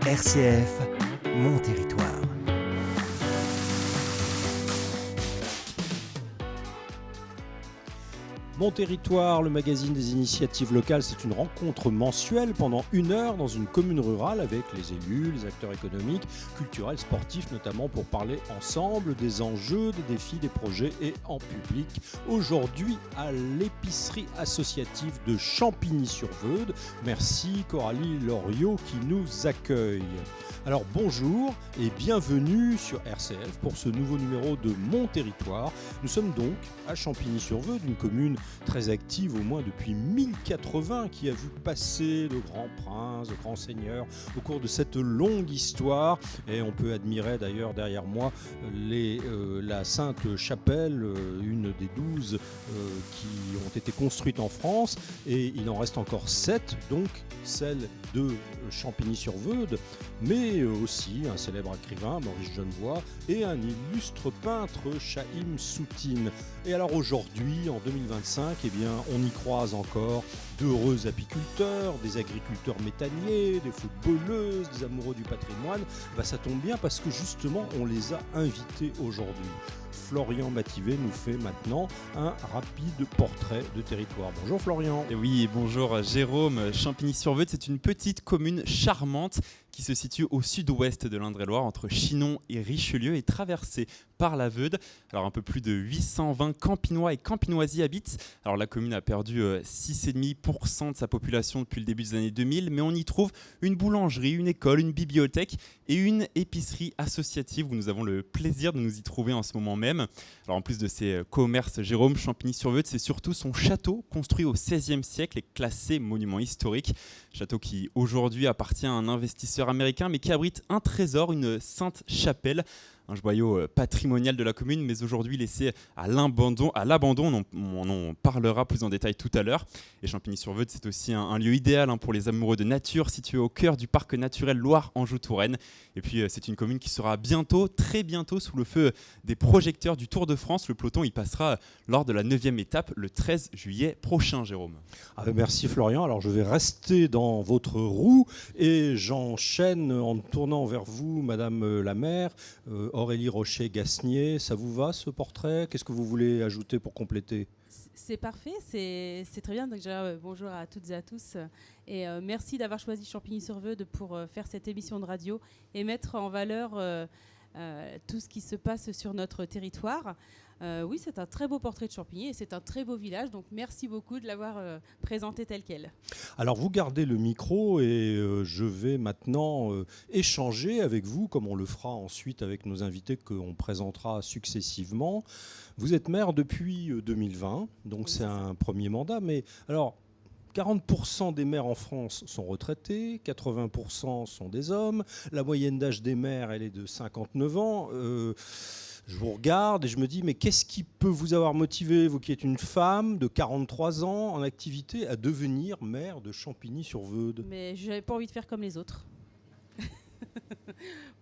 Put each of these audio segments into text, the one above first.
RCF, mon territoire. Mon territoire, le magazine des initiatives locales, c'est une rencontre mensuelle pendant 1 heure dans une commune rurale avec les élus, les acteurs économiques, culturels, sportifs notamment pour parler ensemble des enjeux, des défis, des projets et en public. Aujourd'hui à l'épicerie associative de Champigny-sur-Veude. Merci Coralie Loriot qui nous accueille. Alors bonjour et bienvenue sur RCF pour ce nouveau numéro de Mon Territoire. Nous sommes donc à Champigny-sur-Veude, une commune très active au moins depuis 1080 qui a vu passer de grands princes, de grands seigneurs au cours de cette longue histoire. Et on peut admirer d'ailleurs derrière moi la Sainte Chapelle, une des 12 qui ont été construites en France. Et il en reste encore 7, donc celle de Champigny-sur-Veude, mais aussi un célèbre écrivain, Maurice Genevoix, et un illustre peintre, Chahim Soutine. Et alors aujourd'hui, en 2025, eh bien, on y croise encore d'heureux apiculteurs, des agriculteurs méthaniers, des footballeuses, des amoureux du patrimoine. Ça tombe bien parce que justement, on les a invités aujourd'hui. Florian Mativet nous fait maintenant un rapide portrait de territoire. Bonjour Florian. Et oui, bonjour Jérôme. Champigny-sur-Veude, c'est une petite commune charmante qui se situe au sud-ouest de l'Indre-et-Loire, entre Chinon et Richelieu, et traversée par la Veude. Alors un peu plus de 820 Campinois et Campinoises y habitent. Alors la commune a perdu 6,5% de sa population depuis le début des années 2000, mais on y trouve une boulangerie, une école, une bibliothèque et une épicerie associative où nous avons le plaisir de nous y trouver en ce moment même. Alors en plus de ses commerces, Jérôme, Champigny-sur-Veude, c'est surtout son château construit au XVIe siècle et classé monument historique. Château qui aujourd'hui appartient à un investisseur américain mais qui abrite un trésor, une Sainte Chapelle, un joyau patrimonial de la commune, mais aujourd'hui laissé à l'abandon. On en parlera plus en détail tout à l'heure. Et Champigny-sur-Veude, c'est aussi un lieu idéal pour les amoureux de nature, situé au cœur du parc naturel Loire-Anjou-Touraine. Et puis c'est une commune qui sera bientôt, très bientôt, sous le feu des projecteurs du Tour de France. Le peloton y passera lors de la 9e étape, le 13 juillet prochain, Jérôme. Merci Florian. Alors je vais rester dans votre roue et j'enchaîne en tournant vers vous, Madame la maire, Aurélie Rocher-Gasnier. Ça vous va ce portrait ? Qu'est-ce que vous voulez ajouter pour compléter ? C'est parfait, c'est très bien. Donc déjà, bonjour à toutes et à tous. Et merci d'avoir choisi Champigny-sur-Veude pour faire cette émission de radio et mettre en valeur tout ce qui se passe sur notre territoire. Oui, c'est un très beau portrait de Champigny et c'est un très beau village. Donc merci beaucoup de l'avoir présenté tel quel. Alors vous gardez le micro et je vais maintenant échanger avec vous, comme on le fera ensuite avec nos invités qu'on présentera successivement. Vous êtes maire depuis 2020, donc c'est un premier mandat. Mais alors, 40% des maires en France sont retraités, 80% sont des hommes. La moyenne d'âge des maires, elle est de 59 ans. Je vous regarde et je me dis, mais qu'est-ce qui peut vous avoir motivé, vous qui êtes une femme de 43 ans en activité, à devenir maire de Champigny-sur-Veude ? Mais je n'avais pas envie de faire comme les autres.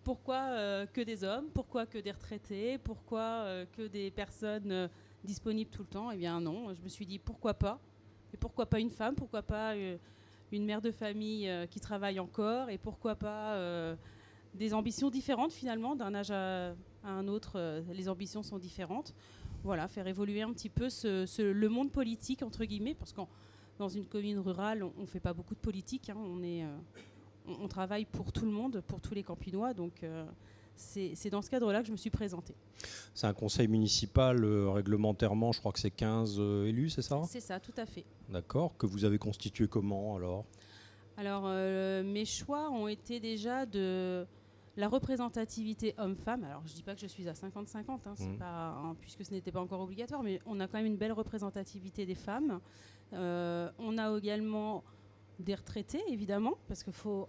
Pourquoi que des hommes ? Pourquoi que des retraités ? Pourquoi que des personnes disponibles tout le temps ? Eh bien non, je me suis dit pourquoi pas ? Et pourquoi pas une femme ? Pourquoi pas une mère de famille qui travaille encore ? Et pourquoi pas des ambitions différentes finalement, d'un âge à un autre, les ambitions sont différentes. Voilà, faire évoluer un petit peu le monde politique, entre guillemets, parce que dans une commune rurale, on ne fait pas beaucoup de politique, on travaille pour tout le monde, pour tous les Campinois, donc c'est dans ce cadre-là que je me suis présentée. C'est un conseil municipal, réglementairement, je crois que c'est 15 élus, c'est ça ? C'est ça, tout à fait. D'accord, que vous avez constitué comment alors ? Alors, mes choix ont été déjà de la représentativité homme-femme. Alors, je ne dis pas que je suis à 50-50, puisque ce n'était pas encore obligatoire, mais on a quand même une belle représentativité des femmes. On a également des retraités, évidemment, parce qu'il faut...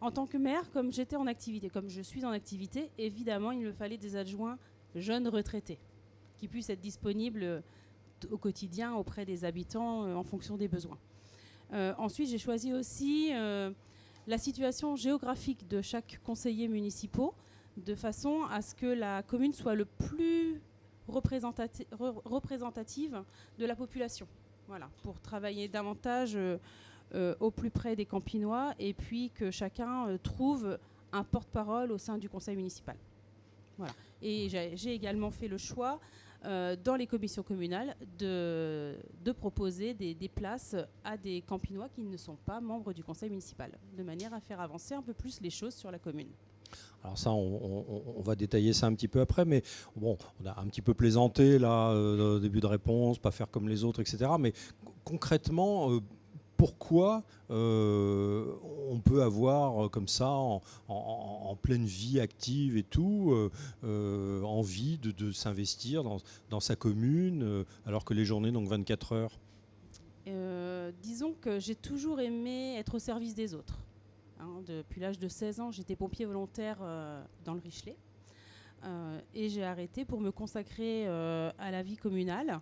En tant que maire, comme j'étais en activité, comme je suis en activité, évidemment, il me fallait des adjoints jeunes retraités qui puissent être disponibles au quotidien auprès des habitants en fonction des besoins. Ensuite, j'ai choisi aussi la situation géographique de chaque conseiller municipal de façon à ce que la commune soit le plus représentative de la population. Voilà, pour travailler davantage au plus près des Campinois et puis que chacun trouve un porte-parole au sein du conseil municipal. Voilà. Et j'ai également fait le choix dans les commissions communales de proposer des places à des Campinois qui ne sont pas membres du conseil municipal, de manière à faire avancer un peu plus les choses sur la commune. Alors ça, on va détailler ça un petit peu après, mais bon, on a un petit peu plaisanté là, au début de réponse, pas faire comme les autres, etc. Mais concrètement, pourquoi on peut avoir comme ça, en pleine vie active et tout, envie de s'investir dans sa commune, alors que les journées n'ont que 24 heures? Disons que j'ai toujours aimé être au service des autres. Depuis l'âge de 16 ans, j'étais pompier volontaire dans le Richelet. Et j'ai arrêté pour me consacrer à la vie communale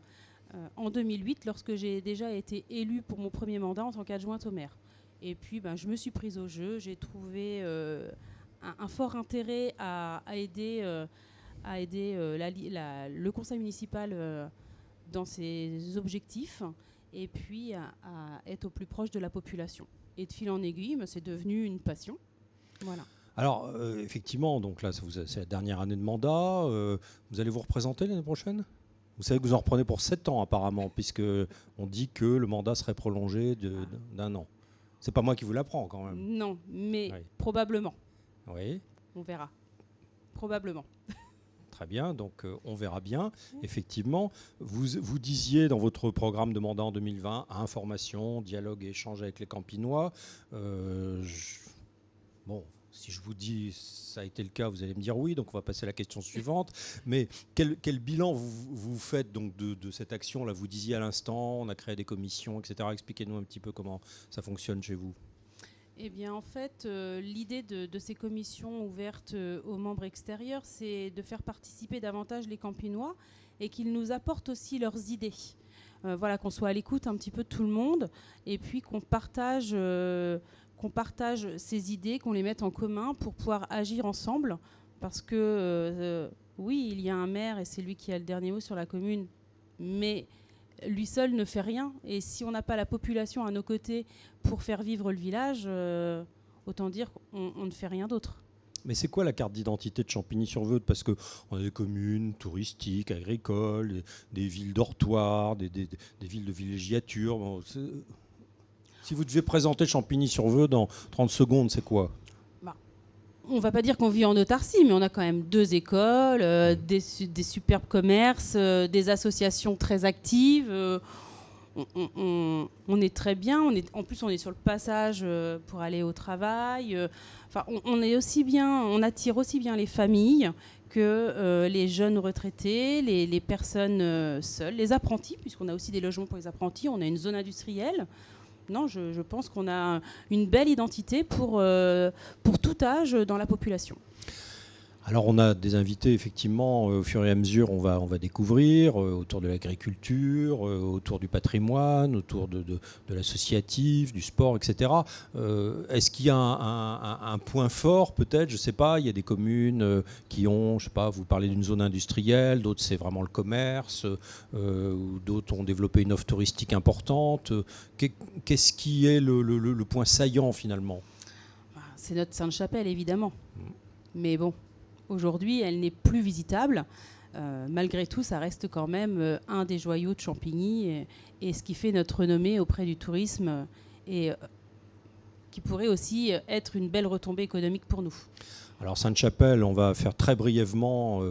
en 2008, lorsque j'ai déjà été élue pour mon premier mandat en tant qu'adjointe au maire. Et puis, je me suis prise au jeu. J'ai trouvé un fort intérêt à aider le conseil municipal dans ses objectifs et puis à être au plus proche de la population. Et de fil en aiguille, c'est devenu une passion. Voilà. Alors, effectivement, donc là, c'est la dernière année de mandat. Vous allez vous représenter l'année prochaine ? Vous savez que vous en reprenez pour 7 ans, apparemment, puisqu'on dit que le mandat serait prolongé d'un an. C'est pas moi qui vous l'apprends, quand même. Non, mais oui. Probablement. Oui. On verra. Probablement. Très bien, donc on verra bien. Effectivement, vous disiez dans votre programme de mandat en 2020, information, dialogue et échange avec les Campinois. Bon, si je vous dis ça a été le cas, vous allez me dire oui, donc on va passer à la question suivante. Mais quel bilan vous faites donc de cette action-là? Vous disiez à l'instant, on a créé des commissions, etc. Expliquez-nous un petit peu comment ça fonctionne chez vous. Eh bien, en fait, l'idée de ces commissions ouvertes aux membres extérieurs, c'est de faire participer davantage les Campinois et qu'ils nous apportent aussi leurs idées. Voilà, qu'on soit à l'écoute un petit peu de tout le monde et puis qu'on partage ces idées, qu'on les mette en commun pour pouvoir agir ensemble. Parce que, oui, il y a un maire et c'est lui qui a le dernier mot sur la commune, mais lui seul ne fait rien. Et si on n'a pas la population à nos côtés pour faire vivre le village, autant dire qu'on ne fait rien d'autre. Mais c'est quoi la carte d'identité de Champigny-sur-Veude? Parce qu'on a des communes touristiques, agricoles, des villes dortoirs, des villes de villégiature. Bon, si vous devez présenter Champigny-sur-Veude en 30 secondes, c'est quoi? On ne va pas dire qu'on vit en autarcie, mais on a quand même 2 écoles, des superbes commerces, des associations très actives. On est très bien. En plus, on est sur le passage pour aller au travail. On attire aussi bien les familles que les jeunes retraités, les personnes seules, les apprentis, puisqu'on a aussi des logements pour les apprentis. On a une zone industrielle. Non, je pense qu'on a une belle identité pour tout âge dans la population. Alors on a des invités, effectivement, au fur et à mesure, on va découvrir autour de l'agriculture, autour du patrimoine, autour de l'associatif, du sport, etc. Est-ce qu'il y a un point fort, peut-être? Je ne sais pas, il y a des communes qui ont, je ne sais pas, vous parlez d'une zone industrielle, d'autres c'est vraiment le commerce, d'autres ont développé une offre touristique importante. Qu'est-ce qui est le point saillant, finalement? C'est notre Sainte-Chapelle, évidemment. Mais bon, aujourd'hui, elle n'est plus visitable. Malgré tout, ça reste quand même un des joyaux de Champigny et ce qui fait notre renommée auprès du tourisme et qui pourrait aussi être une belle retombée économique pour nous. Alors Sainte-Chapelle, on va faire très brièvement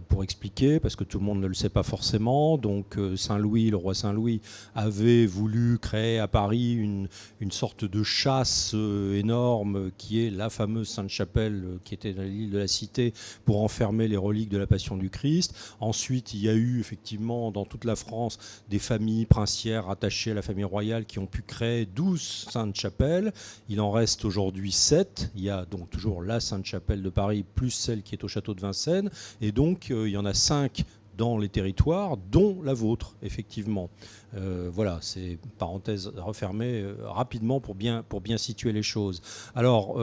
pour expliquer, parce que tout le monde ne le sait pas forcément. Donc Saint-Louis, le roi Saint-Louis, avait voulu créer à Paris une sorte de chasse énorme qui est la fameuse Sainte-Chapelle qui était dans l'île de la Cité pour enfermer les reliques de la Passion du Christ. Ensuite, il y a eu effectivement dans toute la France des familles princières attachées à la famille royale qui ont pu créer 12 Sainte-Chapelles. Il en reste aujourd'hui 7. Il y a donc toujours la Sainte-Chapelle de Paris plus celle qui est au château de Vincennes. Et donc, il y en a 5 dans les territoires, dont la vôtre, effectivement. Voilà, c'est parenthèse refermée rapidement pour bien situer les choses. Alors,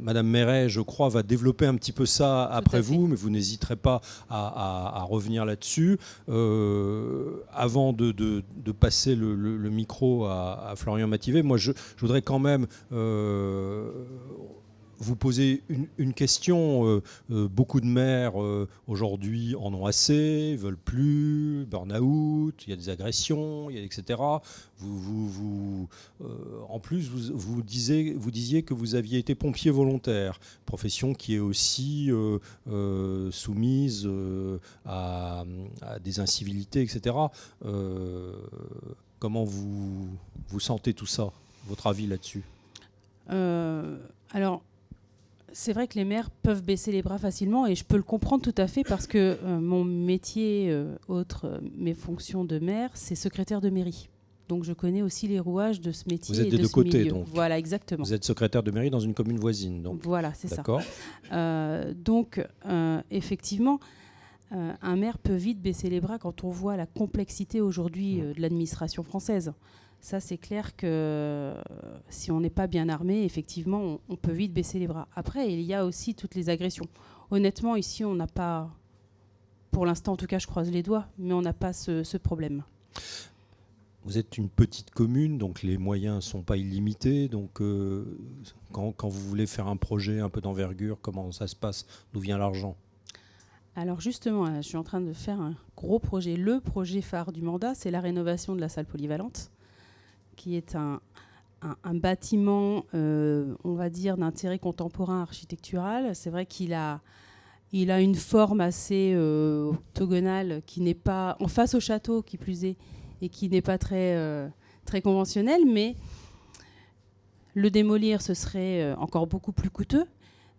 Madame Méret, je crois, va développer un petit peu ça après vous, mais vous n'hésiterez pas à revenir là-dessus. Avant de passer le micro à Florian Mathivet, moi, je voudrais quand même vous poser une question. Beaucoup de maires aujourd'hui en ont assez, veulent plus, burn-out, il y a des agressions, etc. En plus, vous disiez que vous aviez été pompier volontaire, profession qui est aussi soumise à des incivilités, etc. Comment vous sentez tout ça, votre avis là-dessus ? Alors, c'est vrai que les maires peuvent baisser les bras facilement et je peux le comprendre tout à fait parce que mon métier, mes fonctions de maire, c'est secrétaire de mairie. Donc je connais aussi les rouages de ce métier. Vous êtes et des de deux ce côtés, milieu. donc. Voilà, exactement. Vous êtes secrétaire de mairie dans une commune voisine. Donc. Voilà, c'est ça. D'accord. Donc, effectivement, un maire peut vite baisser les bras quand on voit la complexité aujourd'hui de l'administration française. Ça, c'est clair que si on n'est pas bien armé, effectivement, on peut vite baisser les bras. Après, il y a aussi toutes les agressions. Honnêtement, ici, on n'a pas, pour l'instant, en tout cas, je croise les doigts, mais on n'a pas ce problème. Vous êtes une petite commune, donc les moyens ne sont pas illimités. Donc, quand vous voulez faire un projet un peu d'envergure, comment ça se passe ? D'où vient l'argent ? Alors justement, je suis en train de faire un gros projet. Le projet phare du mandat, c'est la rénovation de la salle polyvalente, qui est un bâtiment, on va dire, d'intérêt contemporain architectural. C'est vrai qu'il a une forme assez octogonale, qui n'est pas en face au château, qui plus est, et qui n'est pas très conventionnelle, mais le démolir, ce serait encore beaucoup plus coûteux.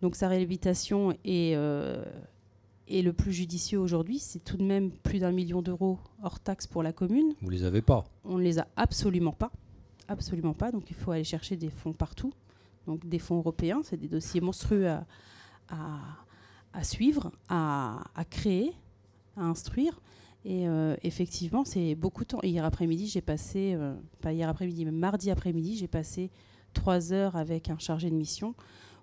Donc sa réhabilitation est le plus judicieux aujourd'hui. C'est tout de même plus d'1 million d'euros hors taxe pour la commune. Vous ne les avez pas ? On ne les a absolument pas. Absolument pas. Donc il faut aller chercher des fonds partout. Donc des fonds européens, c'est des dossiers monstrueux à suivre, à créer, à instruire. Et effectivement, c'est beaucoup de temps. Et hier après-midi, j'ai passé, pas hier après-midi, mais mardi après-midi, j'ai passé 3 heures avec un chargé de mission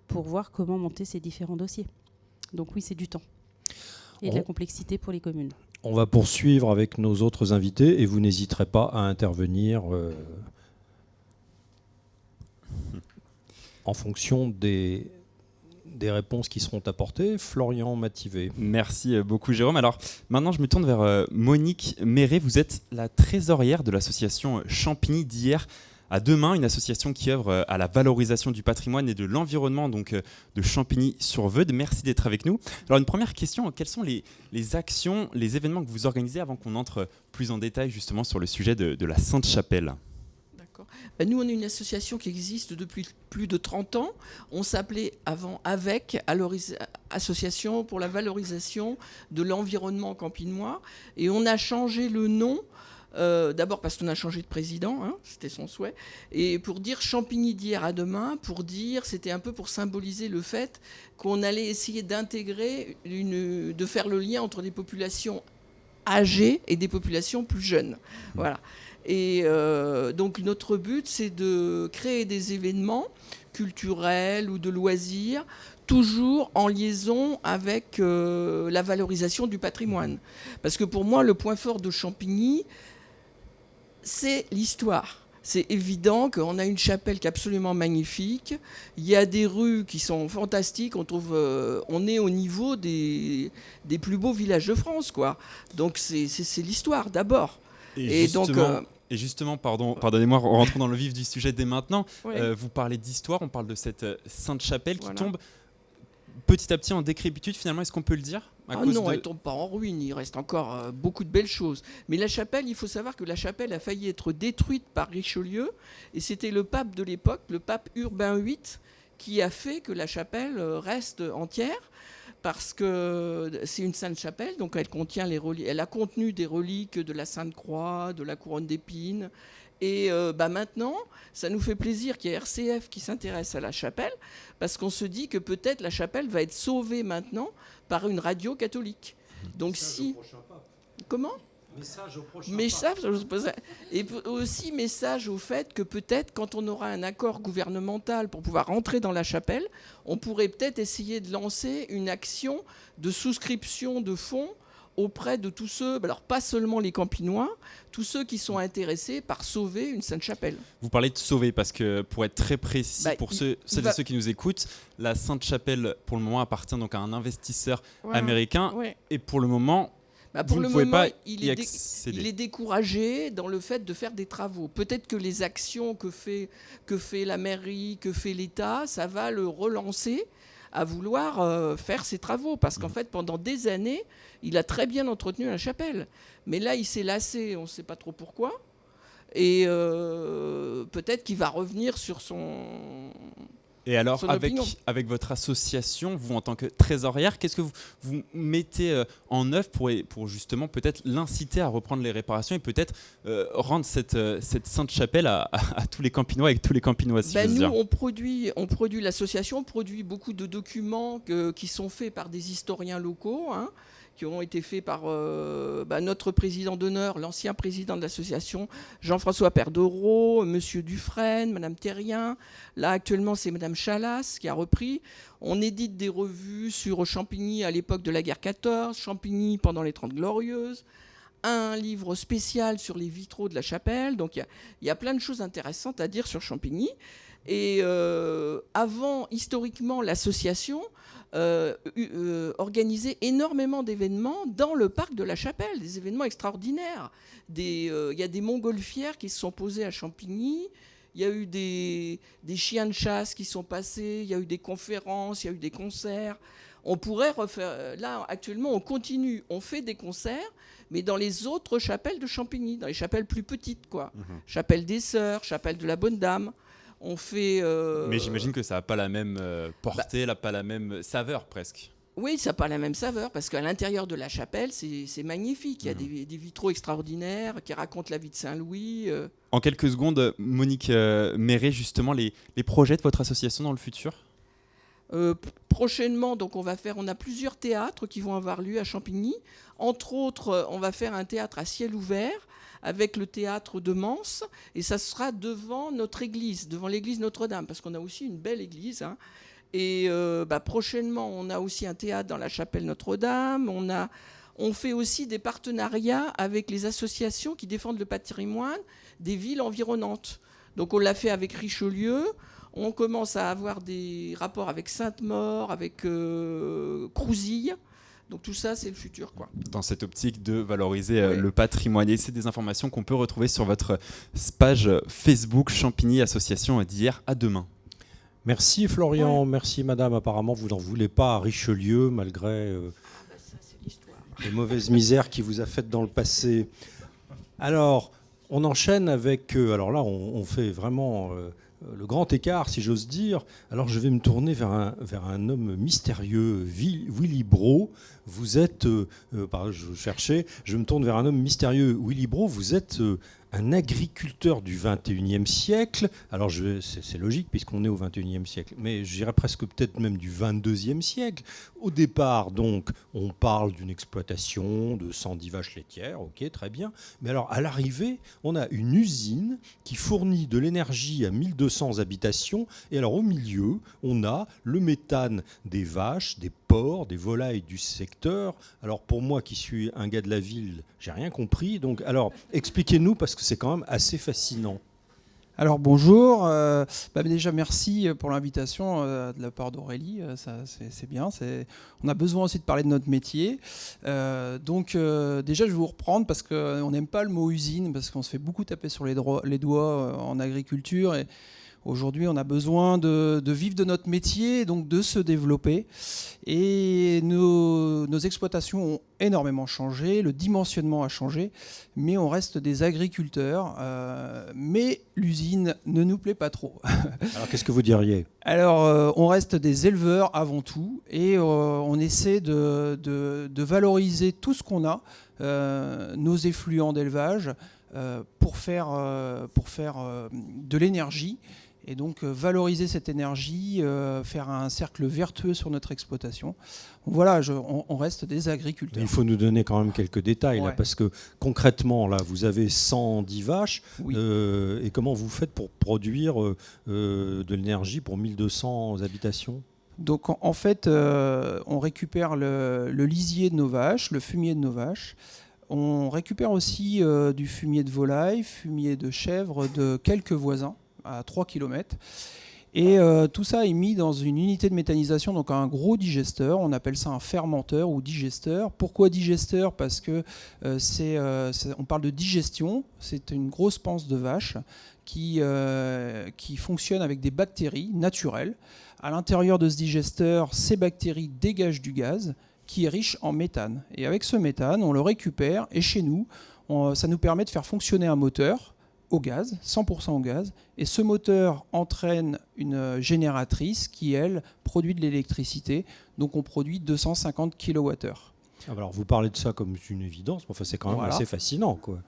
pour voir comment monter ces différents dossiers. Donc oui, c'est du temps. Et de la complexité pour les communes. On va poursuivre avec nos autres invités et vous n'hésiterez pas à intervenir en fonction des réponses qui seront apportées. Florian Mathivet. Merci beaucoup Jérôme. Alors maintenant je me tourne vers Monique Méret. Vous êtes la trésorière de l'association Champigny d'hier à demain, une association qui œuvre à la valorisation du patrimoine et de l'environnement donc de Champigny-sur-Veude. Merci d'être avec nous. Alors une première question, quelles sont les actions, les événements que vous organisez avant qu'on entre plus en détail justement sur le sujet de la Sainte-Chapelle ? Nous, on est une association qui existe depuis plus de 30 ans. On s'appelait avant AVEC, Association pour la valorisation de l'environnement campinois. Et on a changé le nom, d'abord parce qu'on a changé de président, c'était son souhait, et pour dire Champigny d'hier à demain, c'était un peu pour symboliser le fait qu'on allait essayer d'intégrer, de faire le lien entre des populations âgées et des populations plus jeunes. Voilà. Et donc notre but, c'est de créer des événements culturels ou de loisirs, toujours en liaison avec la valorisation du patrimoine. Parce que pour moi, le point fort de Champigny, c'est l'histoire. C'est évident qu'on a une chapelle qui est absolument magnifique. Il y a des rues qui sont fantastiques. On est au niveau des plus beaux villages de France, quoi. Donc c'est l'histoire d'abord. Et justement, pardonnez-moi, rentrons dans le vif du sujet dès maintenant. Ouais. Vous parlez d'histoire, on parle de cette Sainte-Chapelle qui tombe petit à petit en décrépitude, finalement, est-ce qu'on peut le dire ? Elle ne tombe pas en ruine, il reste encore beaucoup de belles choses. Mais la chapelle, il faut savoir que la chapelle a failli être détruite par Richelieu, et c'était le pape de l'époque, le pape Urbain VIII, qui a fait que la chapelle reste entière. Parce que c'est une sainte chapelle, donc elle contient elle a contenu des reliques de la Sainte Croix, de la couronne d'épines. Et maintenant, ça nous fait plaisir qu'il y ait RCF qui s'intéresse à la chapelle, parce qu'on se dit que peut-être la chapelle va être sauvée maintenant par une radio catholique. Donc Comment ? Et aussi message au fait que peut-être quand on aura un accord gouvernemental pour pouvoir rentrer dans la chapelle, on pourrait peut-être essayer de lancer une action de souscription de fonds auprès de tous ceux, alors pas seulement les Campinois, tous ceux qui sont intéressés par sauver une Sainte-Chapelle. Vous parlez de sauver parce que pour être très précis, pour ceux et ceux qui nous écoutent, la Sainte-Chapelle pour le moment appartient donc à un investisseur américain et pour le moment... pour le moment, il est découragé dans le fait de faire des travaux. Peut-être que les actions que fait la mairie, que fait l'État, ça va le relancer à vouloir faire ses travaux. Parce qu'en fait, pendant des années, il a très bien entretenu la chapelle. Mais là, il s'est lassé, on ne sait pas trop pourquoi. Et peut-être qu'il va revenir sur son... Et alors, avec votre association, vous en tant que trésorière, qu'est-ce que vous mettez en œuvre pour justement peut-être l'inciter à reprendre les réparations et peut-être rendre cette Sainte-Chapelle à tous les Campinois et tous les Campinoises, si j'ose dire. On produit l'association produit beaucoup de documents qui sont faits par des historiens locaux, qui ont été faits par notre président d'honneur, l'ancien président de l'association, Jean-François Perdereau, Monsieur Dufresne, Madame Thérien. Là, actuellement, c'est Madame Chalas qui a repris. On édite des revues sur Champigny à l'époque de la guerre 14, Champigny pendant les 30 Glorieuses, un livre spécial sur les vitraux de la chapelle. Donc, il y a plein de choses intéressantes à dire sur Champigny. Et avant, historiquement, l'association organisait énormément d'événements dans le parc de la Chapelle, des événements extraordinaires. Il y a des montgolfières qui se sont posées à Champigny, il y a eu des chiens de chasse qui sont passés, il y a eu des conférences, il y a eu des concerts. On pourrait refaire... Là, actuellement, on continue, on fait des concerts, mais dans les autres chapelles de Champigny, dans les chapelles plus petites, quoi. Chapelle des Sœurs, chapelle de la Bonne Dame. On fait, Mais j'imagine que ça n'a pas la même portée, pas la même saveur presque. Oui, ça n'a pas la même saveur, parce qu'à l'intérieur de la chapelle, c'est magnifique. Il y a des vitraux extraordinaires qui racontent la vie de Saint-Louis. En quelques secondes, Monique Méret, justement, les projets de votre association dans le futur ? Prochainement, donc on a plusieurs théâtres qui vont avoir lieu à Champigny. Entre autres, on va faire un théâtre à ciel ouvert avec le théâtre de Mans, et ça sera devant notre église, devant l'église Notre-Dame, parce qu'on a aussi une belle église. Et prochainement, on a aussi un théâtre dans la chapelle Notre-Dame. On fait aussi des partenariats avec les associations qui défendent le patrimoine des villes environnantes. Donc on l'a fait avec Richelieu. On commence à avoir des rapports avec Sainte-Maure, avec Crouzille. Donc tout ça, c'est le futur, quoi. Dans cette optique de valoriser le patrimoine. Et c'est des informations qu'on peut retrouver sur votre page Facebook Champigny Association d'hier à demain. Merci Florian, merci madame. Apparemment, vous n'en voulez pas à Richelieu, malgré ça, c'est l'histoire. Les mauvaises misères qu'il vous a faites dans le passé. Alors, on enchaîne avec... alors là, on fait vraiment... le grand écart, si j'ose dire. Alors je vais me tourner vers un homme mystérieux, Willy Brault. Vous êtes, je me tourne vers un homme mystérieux, Willy Brault. Vous êtes un agriculteur du 21e siècle. Alors c'est logique puisqu'on est au 21e siècle, mais je dirais presque peut-être même du 22e siècle. Au départ, donc, on parle d'une exploitation de 110 vaches laitières, ok, très bien. Mais alors, à l'arrivée, on a une usine qui fournit de l'énergie à 1200 habitations. Et alors, au milieu, on a le méthane des vaches, des porcs, des volailles du secteur. Alors, pour moi qui suis un gars de la ville, j'ai rien compris. Donc, alors, expliquez-nous, parce que c'est quand même assez fascinant. Alors bonjour, déjà merci pour l'invitation de la part d'Aurélie, ça c'est bien, on a besoin aussi de parler de notre métier. Déjà je vais vous reprendre parce qu'on n'aime pas le mot usine, parce qu'on se fait beaucoup taper sur les doigts en agriculture, et aujourd'hui on a besoin de vivre de notre métier, donc de se développer. Et nos exploitations ont énormément changé, le dimensionnement a changé, mais on reste des agriculteurs. Mais l'usine ne nous plaît pas trop. Alors qu'est-ce que vous diriez ? Alors on reste des éleveurs avant tout, et on essaie de valoriser tout ce qu'on a, nos effluents d'élevage, pour faire de l'énergie. et donc valoriser cette énergie, faire un cercle vertueux sur notre exploitation. Donc voilà, on reste des agriculteurs. Il faut nous donner quand même quelques détails, là, Ouais. parce que concrètement, là, vous avez 110 vaches, Oui. et comment vous faites pour produire de l'énergie pour 1200 habitations ? Donc en fait, on récupère le lisier de nos vaches, le fumier de nos vaches. On récupère aussi du fumier de volaille, fumier de chèvre de quelques voisins à 3 km. Et tout ça est mis dans une unité de méthanisation, donc un gros digesteur. On appelle ça un fermenteur ou digesteur. Pourquoi digesteur ? Parce que on parle de digestion. C'est une grosse panse de vache qui fonctionne avec des bactéries naturelles. À l'intérieur de ce digesteur, ces bactéries dégagent du gaz qui est riche en méthane. Et avec ce méthane, on le récupère et chez nous, ça nous permet de faire fonctionner un moteur au gaz, 100% au gaz. Et ce moteur entraîne une génératrice qui, elle, produit de l'électricité. Donc on produit 250 kWh. Alors vous parlez de ça comme une évidence, mais enfin, c'est quand même Voilà. assez fascinant, quoi.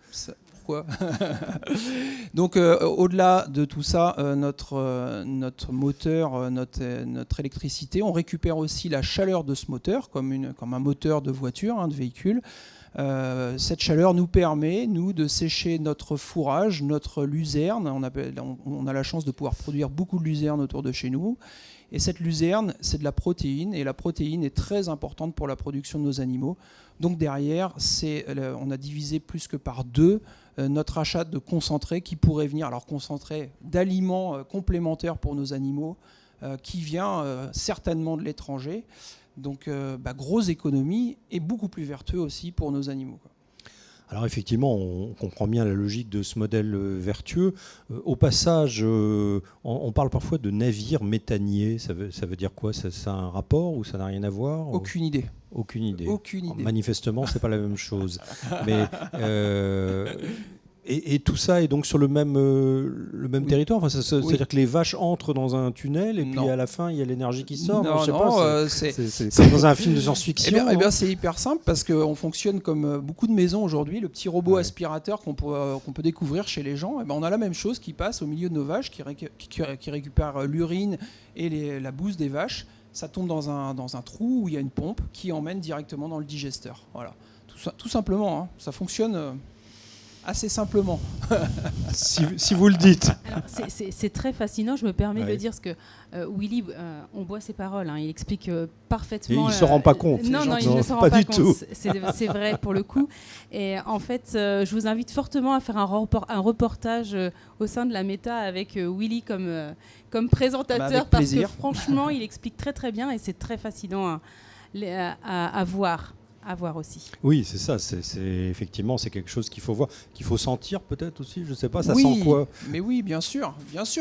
Pourquoi ? Donc au-delà de tout ça, notre moteur, notre électricité, on récupère aussi la chaleur de ce moteur comme un moteur de voiture, de véhicule. Cette chaleur nous permet, nous, de sécher notre fourrage, notre luzerne. On a la chance de pouvoir produire beaucoup de luzerne autour de chez nous. Et cette luzerne, c'est de la protéine. Et la protéine est très importante pour la production de nos animaux. Donc derrière, on a divisé plus que par 2 notre achat de concentré qui pourrait venir, alors concentré d'aliments complémentaires pour nos animaux, qui vient certainement de l'étranger. Donc, grosse économie et beaucoup plus vertueux aussi pour nos animaux, quoi. Alors effectivement, on comprend bien la logique de ce modèle vertueux. Au passage, on parle parfois de navires méthaniers. Ça veut dire quoi ? Ça a un rapport ou ça n'a rien à voir ? Aucune idée. Aucune idée. Aucune idée. Manifestement, c'est pas la même chose. Mais et tout ça est donc sur le même Oui. territoire. Enfin, Oui. c'est-à-dire que les vaches entrent dans un tunnel et puis Non. à la fin il y a l'énergie qui sort. Non, je sais non, pas, c'est c'est comme dans un film de science-fiction. Eh bien, c'est hyper simple parce qu'on fonctionne comme beaucoup de maisons aujourd'hui. Le petit robot Ouais. aspirateur qu'on peut découvrir chez les gens, on a la même chose qui passe au milieu de nos vaches, qui récupère l'urine et la bouse des vaches. Ça tombe dans un trou où il y a une pompe qui emmène directement dans le digesteur. Voilà, tout simplement, hein. Ça fonctionne assez simplement. si vous le dites. Alors, c'est très fascinant, je me permets de Ouais. le dire, parce que Willy, on boit ses paroles, hein, il explique parfaitement... Et il se rend pas compte. Non, C'est non, gentil. il ne s'en rend Pas pas du compte, tout. c'est vrai pour le coup. Et en fait, je vous invite fortement à faire un reportage au sein de la Méta avec Willy comme présentateur, Avec parce plaisir. que franchement, il explique très très bien et c'est très fascinant à voir. À voir aussi. Oui, c'est ça. C'est effectivement, c'est quelque chose qu'il faut voir, qu'il faut sentir peut-être aussi. Je sais pas. Ça Oui, sent quoi ? Mais oui, bien sûr.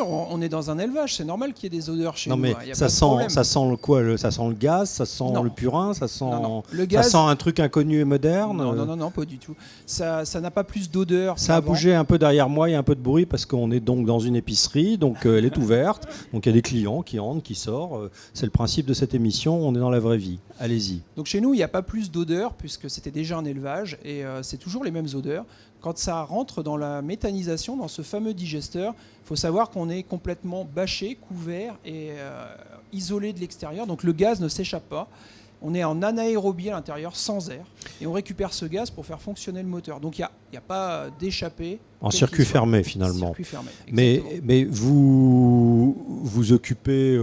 On est dans un élevage, c'est normal qu'il y ait des odeurs chez Non, nous. mais Hein, y a ça pas de problème. sent le quoi ? Ça sent le gaz, ça sent Non. le purin, ça sent, Non. Le ça gaz, sent un truc inconnu et moderne. non, pas du tout. Ça n'a pas plus d'odeur. Ça a qu'avant. bougé un peu derrière moi, il y a un peu de bruit parce qu'on est donc dans une épicerie, donc elle est ouverte, donc il y a des clients qui entrent, qui sortent. C'est le principe de cette émission, on est dans la vraie vie. Allez-y. Donc chez nous, il n'y a pas plus d'odeur puisque c'était déjà un élevage et c'est toujours les mêmes odeurs. Quand ça rentre dans la méthanisation, dans ce fameux digesteur, il faut savoir qu'on est complètement bâché, couvert et isolé de l'extérieur. Donc le gaz ne s'échappe pas. On est en anaérobie à l'intérieur, sans air. Et on récupère ce gaz pour faire fonctionner le moteur. Donc il n'y a pas d'échappée. En quel circuit qu'il soit. fermé finalement. Circuit fermé, Mais exactement. vous occupez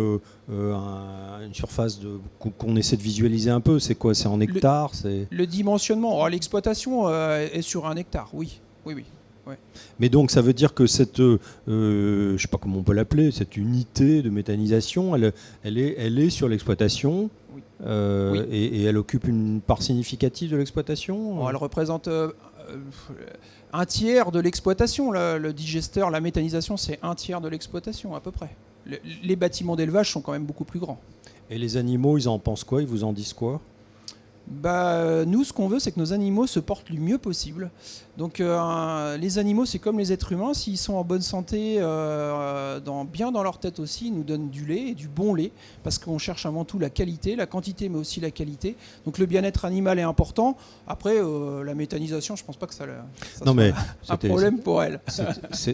une surface qu'on essaie de visualiser un peu. C'est quoi ? C'est en hectares ? Le dimensionnement, l'exploitation est sur 1 hectare, oui. Mais donc ça veut dire que cette, je sais pas comment on peut l'appeler, cette unité de méthanisation, elle est sur l'exploitation. Oui. Et elle occupe une part significative de l'exploitation. Bon, elle représente un tiers de l'exploitation. Le digesteur, la méthanisation, c'est 1/3 de l'exploitation à peu près. Les bâtiments d'élevage sont quand même beaucoup plus grands. Et les animaux, ils en pensent quoi ? Ils vous en disent quoi ? Nous, ce qu'on veut, c'est que nos animaux se portent le mieux possible. Donc, les animaux, c'est comme les êtres humains. S'ils sont en bonne santé, bien dans leur tête aussi, ils nous donnent du lait et du bon lait, parce qu'on cherche avant tout la qualité, la quantité, mais aussi la qualité. Donc, le bien-être animal est important. Après, la méthanisation, je ne pense pas que ça non, mais un problème pour elle.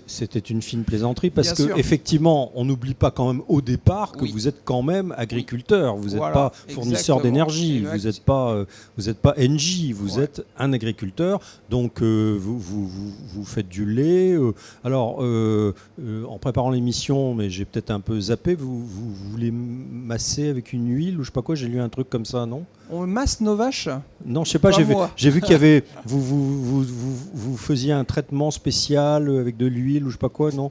C'était une fine plaisanterie, parce Bien sûr. qu'effectivement, on n'oublie pas quand même au départ que vous êtes quand même agriculteur. Vous n'êtes pas fournisseur d'énergie, vous n'êtes pas NJ, vous êtes un agriculteur. Donc, vous faites du lait. En préparant l'émission, mais j'ai peut-être un peu zappé, vous voulez masser avec une huile ou je sais pas quoi, j'ai lu un truc comme ça, non ? On masse nos vaches ? Non, je sais pas, j'ai vu qu'il y avait... Vous faisiez un traitement spécial avec de l'huile ou je sais pas quoi, non ?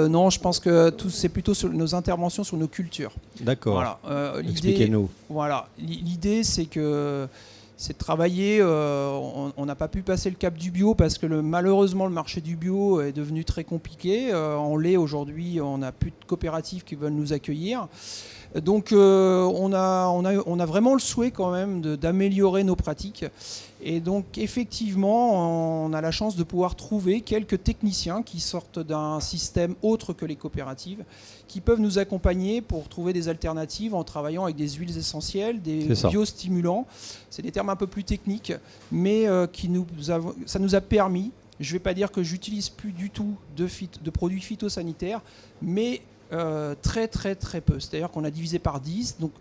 Non, je pense que c'est plutôt sur nos interventions sur nos cultures. D'accord. Voilà. Expliquez-nous. Voilà. L'idée, c'est de travailler. On n'a pas pu passer le cap du bio parce que malheureusement le marché du bio est devenu très compliqué. En lait aujourd'hui, on n'a plus de coopératives qui veulent nous accueillir. Donc on a vraiment le souhait quand même d'améliorer nos pratiques. Et donc effectivement, on a la chance de pouvoir trouver quelques techniciens qui sortent d'un système autre que les coopératives, qui peuvent nous accompagner pour trouver des alternatives en travaillant avec des huiles essentielles, des biostimulants. C'est des termes un peu plus techniques, mais ça nous a permis, je ne vais pas dire que j'utilise plus du tout de produits phytosanitaires, mais très très très peu. C'est-à-dire qu'on a divisé par 10. Donc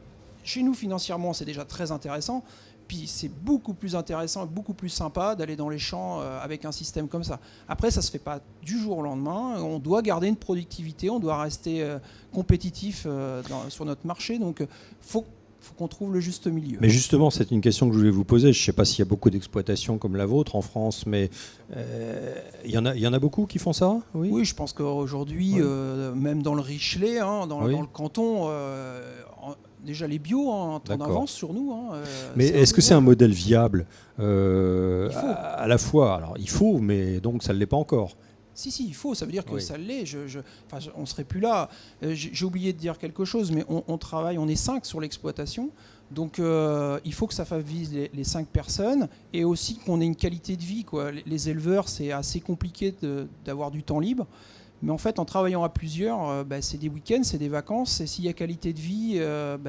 chez nous, financièrement, c'est déjà très intéressant. Puis c'est beaucoup plus intéressant et beaucoup plus sympa d'aller dans les champs avec un système comme ça. Après, ça ne se fait pas du jour au lendemain. On doit garder une productivité, on doit rester compétitif sur notre marché. Donc, faut qu'on trouve le juste milieu. Mais justement, c'est une question que je voulais vous poser. Je ne sais pas s'il y a beaucoup d'exploitations comme la vôtre en France, mais il y en a beaucoup qui font ça ? Oui, je pense qu'aujourd'hui, même dans le Richelieu, dans le canton... Déjà les bio en avance sur nous. Mais est-ce que c'est un modèle viable à la fois ? Alors il faut, mais donc ça ne l'est pas encore. Si, il faut. Ça veut dire que ça l'est. On ne serait plus là. J'ai oublié de dire quelque chose, mais on travaille, on est 5 sur l'exploitation. Donc il faut que ça favorise les 5 personnes et aussi qu'on ait une qualité de vie, quoi. Les éleveurs, c'est assez compliqué d'avoir du temps libre. Mais en fait, en travaillant à plusieurs, c'est des week-ends, c'est des vacances. Et s'il y a qualité de vie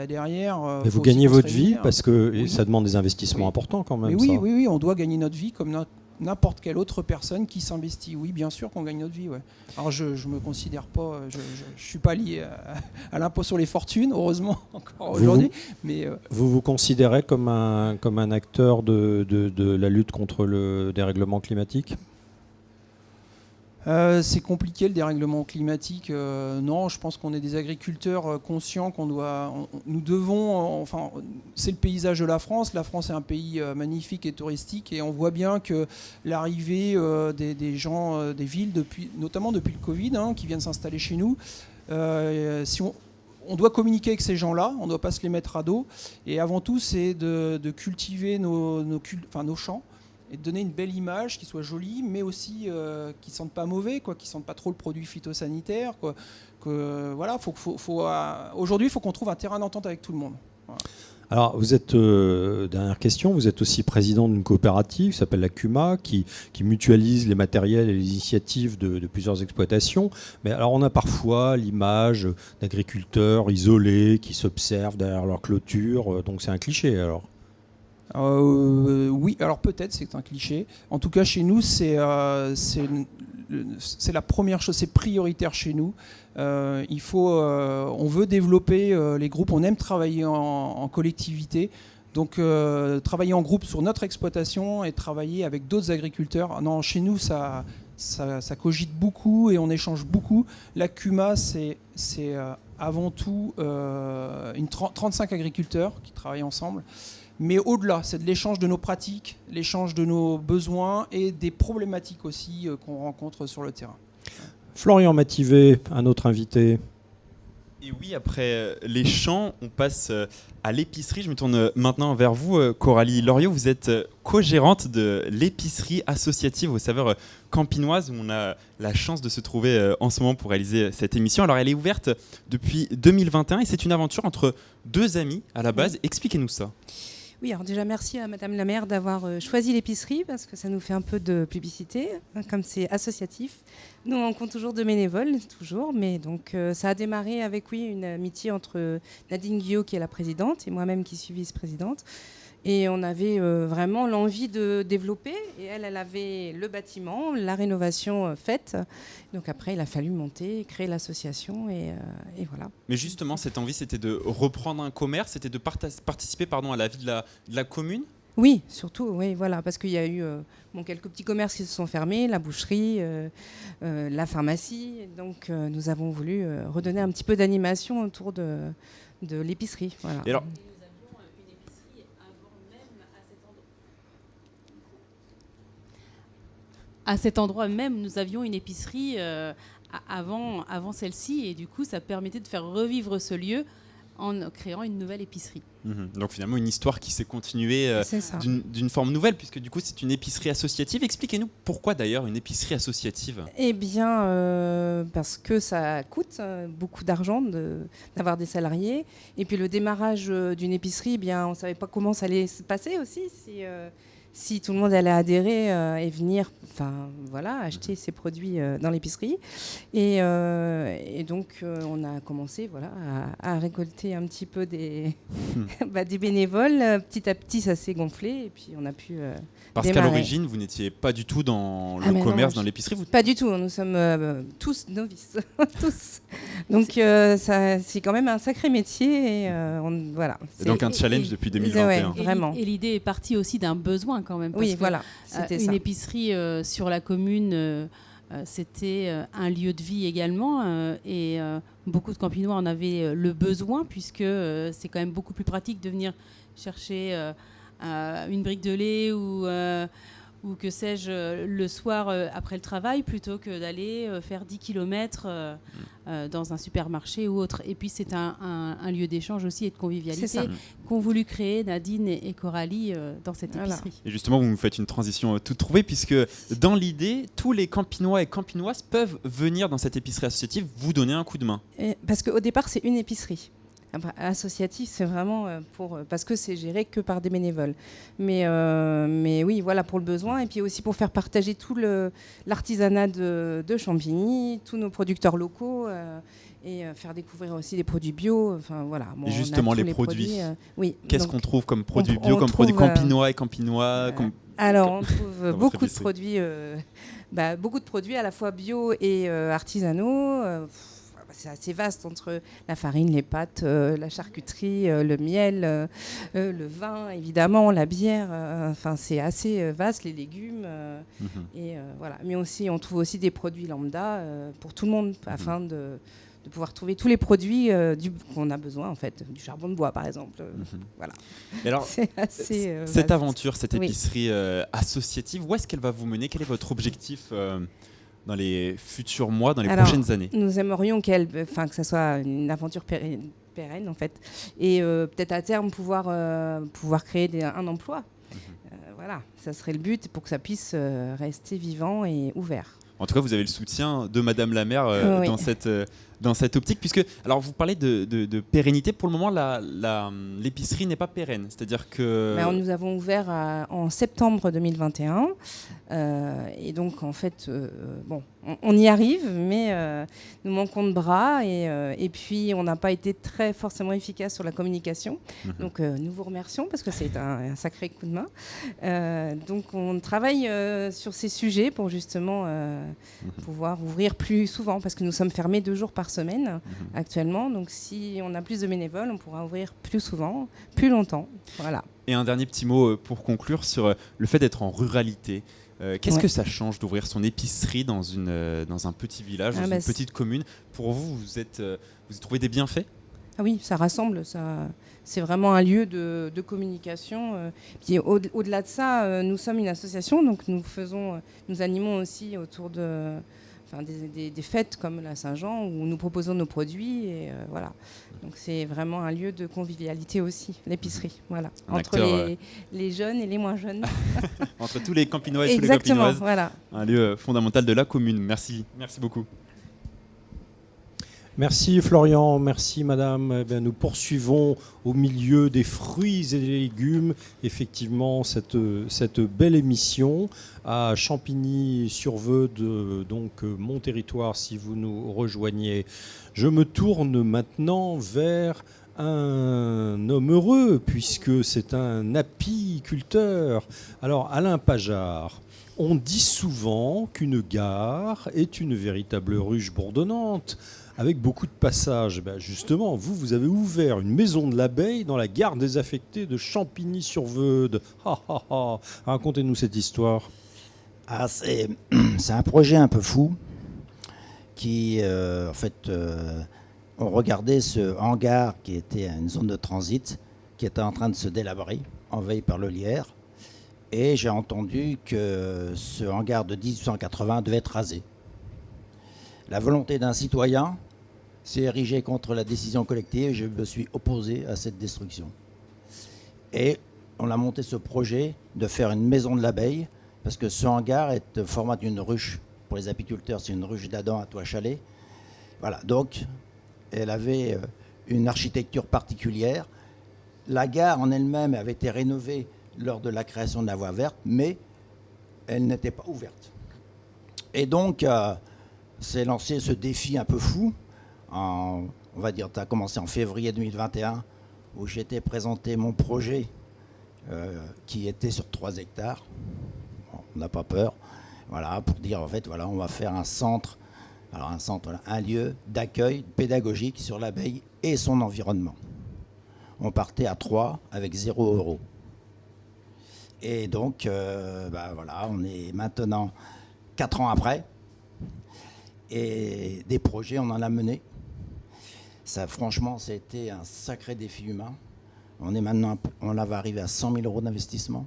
derrière... Mais vous gagnez votre vie parce que ça demande des investissements importants quand même. Mais oui, on doit gagner notre vie comme n'importe quelle autre personne qui s'investit. Oui, bien sûr qu'on gagne notre vie. Ouais. Alors je ne me considère pas... Je ne suis pas lié à l'impôt sur les fortunes, heureusement, encore aujourd'hui. Mais, vous vous considérez comme un acteur de la lutte contre le dérèglement climatique ? C'est compliqué le dérèglement climatique. Non, je pense qu'on est des agriculteurs conscients nous devons. C'est le paysage de la France. La France est un pays magnifique et touristique, et on voit bien que l'arrivée des gens des villes, notamment depuis le Covid, qui viennent s'installer chez nous. Si on doit communiquer avec ces gens-là, on ne doit pas se les mettre à dos. Et avant tout, c'est de cultiver nos champs. Et de donner une belle image qui soit jolie, mais aussi qui ne sente pas mauvais, qui ne sente pas trop le produit phytosanitaire. Aujourd'hui, il faut qu'on trouve un terrain d'entente avec tout le monde. Voilà. Alors, vous êtes, dernière question, vous êtes aussi président d'une coopérative qui s'appelle la CUMA, qui mutualise les matériels et les initiatives de plusieurs exploitations. Mais alors, on a parfois l'image d'agriculteurs isolés qui s'observent derrière leur clôture. Donc, c'est un cliché, alors. Oui, alors peut-être c'est un cliché. En tout cas, chez nous, c'est la première chose, c'est prioritaire chez nous. On veut développer les groupes, on aime travailler en collectivité. Donc travailler en groupe sur notre exploitation et travailler avec d'autres agriculteurs. Non, chez nous, ça cogite beaucoup et on échange beaucoup. La CUMA, c'est avant tout 35 agriculteurs qui travaillent ensemble. Mais au-delà, c'est de l'échange de nos pratiques, l'échange de nos besoins et des problématiques aussi qu'on rencontre sur le terrain. Florian Mativet, un autre invité. Et oui, après les champs, on passe à l'épicerie. Je me tourne maintenant vers vous, Coralie Loriot. Vous êtes co-gérante de l'épicerie associative aux saveurs campinoises, où on a la chance de se trouver en ce moment pour réaliser cette émission. Alors, elle est ouverte depuis 2021 et c'est une aventure entre deux amis à la base. Expliquez-nous ça. Oui, alors déjà merci à Madame la maire d'avoir choisi l'épicerie parce que ça nous fait un peu de publicité, comme c'est associatif. Nous on compte toujours de bénévoles, toujours, mais donc ça a démarré avec une amitié entre Nadine Guillot qui est la présidente et moi-même qui suis vice-présidente. Et on avait vraiment l'envie de développer. Et elle avait le bâtiment, la rénovation faite. Donc après, il a fallu monter, créer l'association et voilà. Mais justement, cette envie, c'était de reprendre un commerce, c'était de participer à la vie de la commune. Oui, surtout, oui, voilà, parce qu'il y a eu quelques petits commerces qui se sont fermés, la boucherie, la pharmacie. Donc nous avons voulu redonner un petit peu d'animation autour de l'épicerie. Voilà. Et alors, à cet endroit même, nous avions une épicerie avant celle-ci, et du coup, ça permettait de faire revivre ce lieu en créant une nouvelle épicerie. Donc finalement, une histoire qui s'est continuée d'une forme nouvelle, puisque du coup, c'est une épicerie associative. Expliquez-nous pourquoi d'ailleurs une épicerie associative ? Eh bien, parce que ça coûte beaucoup d'argent d'avoir des salariés. Et puis le démarrage d'une épicerie, eh bien, on ne savait pas comment ça allait se passer aussi. Si tout le monde allait adhérer et venir acheter ses produits dans l'épicerie. Et donc, on a commencé à récolter un petit peu des bénévoles. Petit à petit, ça s'est gonflé et puis on a pu Parce démarrer. qu'à l'origine, vous n'étiez pas du tout dans le commerce, dans l'épicerie. Pas du tout, nous sommes tous novices. tous. Donc, c'est quand même un sacré métier. C'est donc un challenge depuis 2021. Ouais, vraiment. Et l'idée est partie aussi d'un besoin quand même. Oui, voilà. C'était une ça. épicerie sur la commune, c'était un lieu de vie également. Et beaucoup de Campinois en avaient le besoin, puisque c'est quand même beaucoup plus pratique de venir chercher une brique de lait ou que sais-je, le soir après le travail, plutôt que d'aller faire 10 km dans un supermarché ou autre. Et puis c'est un lieu d'échange aussi et de convivialité qu'ont voulu créer Nadine et Coralie dans cette épicerie. Et justement, vous me faites une transition toute trouvée, puisque dans l'idée, tous les Campinois et Campinoises peuvent venir dans cette épicerie associative vous donner un coup de main. Parce qu'au départ, c'est une épicerie. Associatif, c'est vraiment parce que c'est géré que par des bénévoles. Mais oui, voilà, pour le besoin et puis aussi pour faire partager tout l'artisanat de Champigny, tous nos producteurs locaux et faire découvrir aussi des produits bio. Enfin voilà. Bon, et justement, les produits. Oui. Qu'est-ce qu'on trouve comme produits bio, comme produits campinois et campinois Alors, on trouve beaucoup de produits, à la fois bio et artisanaux. C'est assez vaste entre la farine, les pâtes, la charcuterie, le miel, le vin, évidemment, la bière. C'est assez vaste, les légumes. Et voilà. Mais aussi, on trouve aussi des produits lambda pour tout le monde, afin de pouvoir trouver tous les produits qu'on a besoin, en fait, du charbon de bois, par exemple. Voilà. Et alors, c'est assez cette aventure, cette épicerie associative, où est-ce qu'elle va vous mener ? Quel est votre objectif dans les futurs mois, dans les prochaines années ? Nous aimerions que ça soit une aventure pérenne en fait, et peut-être à terme pouvoir créer un emploi. Voilà, ça serait le but pour que ça puisse rester vivant et ouvert. En tout cas, vous avez le soutien de Madame la maire dans cette optique, puisque, alors vous parlez de pérennité. Pour le moment, l'épicerie n'est pas pérenne, c'est-à-dire que... Nous avons ouvert en septembre 2021, et donc en fait, on y arrive, mais nous manquons de bras, et puis on n'a pas été très forcément efficace sur la communication. Donc nous vous remercions, parce que c'est un sacré coup de main. Donc on travaille sur ces sujets pour justement pouvoir ouvrir plus souvent, parce que nous sommes fermés 2 jours par semaine actuellement. Donc si on a plus de bénévoles, on pourra ouvrir plus souvent, plus longtemps. Voilà. Et un dernier petit mot pour conclure sur le fait d'être en ruralité. Qu'est-ce que ça change d'ouvrir son épicerie dans un petit village, dans une petite commune ? Pour vous, vous y trouvez des bienfaits ? Ah oui, ça rassemble. C'est vraiment un lieu de communication. Puis au-delà de ça, nous sommes une association, donc nous animons aussi autour des fêtes comme la Saint-Jean, où nous proposons nos produits. Et voilà. Donc c'est vraiment un lieu de convivialité aussi, l'épicerie. Voilà. Entre les jeunes et les moins jeunes. Entre tous les Campinois et tous les Exactement, Campinoises. voilà. Un lieu fondamental de la commune. Merci beaucoup. Merci Florian, merci madame. Eh bien, nous poursuivons au milieu des fruits et des légumes, effectivement, cette belle émission à Champigny-sur-Veude, donc mon territoire si vous nous rejoignez. Je me tourne maintenant vers un homme heureux puisque c'est un apiculteur. Alors Alain Pajard, on dit souvent qu'une gare est une véritable ruche bourdonnante, avec beaucoup de passages. Ben justement, vous avez ouvert une maison de l'abeille dans la gare désaffectée de Champigny-sur-Veude. Racontez-nous cette histoire. Ah, c'est un projet un peu fou qui, on regardait ce hangar qui était une zone de transit qui était en train de se délabrer, envahi par le lierre. Et j'ai entendu que ce hangar de 1880 devait être rasé. La volonté d'un citoyen s'est érigée contre la décision collective et je me suis opposé à cette destruction. Et on a monté ce projet de faire une maison de l'abeille parce que ce hangar est au format d'une ruche. Pour les apiculteurs, c'est une ruche d'Adam à toit chalet. Voilà, donc elle avait une architecture particulière. La gare en elle-même avait été rénovée lors de la création de la voie verte, mais elle n'était pas ouverte. Et donc, s'est lancé ce défi un peu fou. On va dire, ça a commencé en février 2021, où j'étais présenté mon projet qui était sur 3 hectares. Bon, on n'a pas peur. Voilà, pour dire, en fait, voilà, on va faire un centre, un lieu d'accueil pédagogique sur l'abeille et son environnement. On partait à 3 avec 0 €. Et donc, voilà, on est maintenant 4 ans après. Et des projets, on en a mené. Ça, franchement, ça a été un sacré défi humain. On va arriver à 100 000 € d'investissement.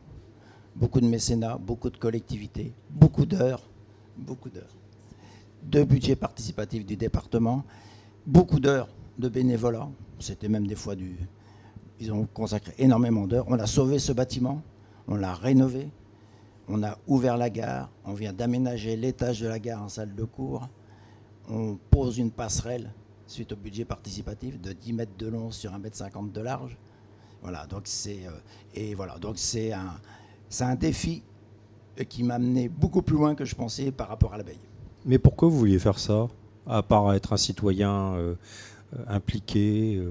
Beaucoup de mécénat, beaucoup de collectivités, beaucoup d'heures. De budget participatif du département, beaucoup d'heures de bénévolat. C'était même des fois ils ont consacré énormément d'heures. On a sauvé ce bâtiment. On l'a rénové, on a ouvert la gare, on vient d'aménager l'étage de la gare en salle de cours, on pose une passerelle suite au budget participatif de 10 mètres de long sur 1,50 m de large. Voilà, donc c'est un défi qui m'a amené beaucoup plus loin que je pensais par rapport à l'abeille. Mais pourquoi vous vouliez faire ça, à part être un citoyen impliqué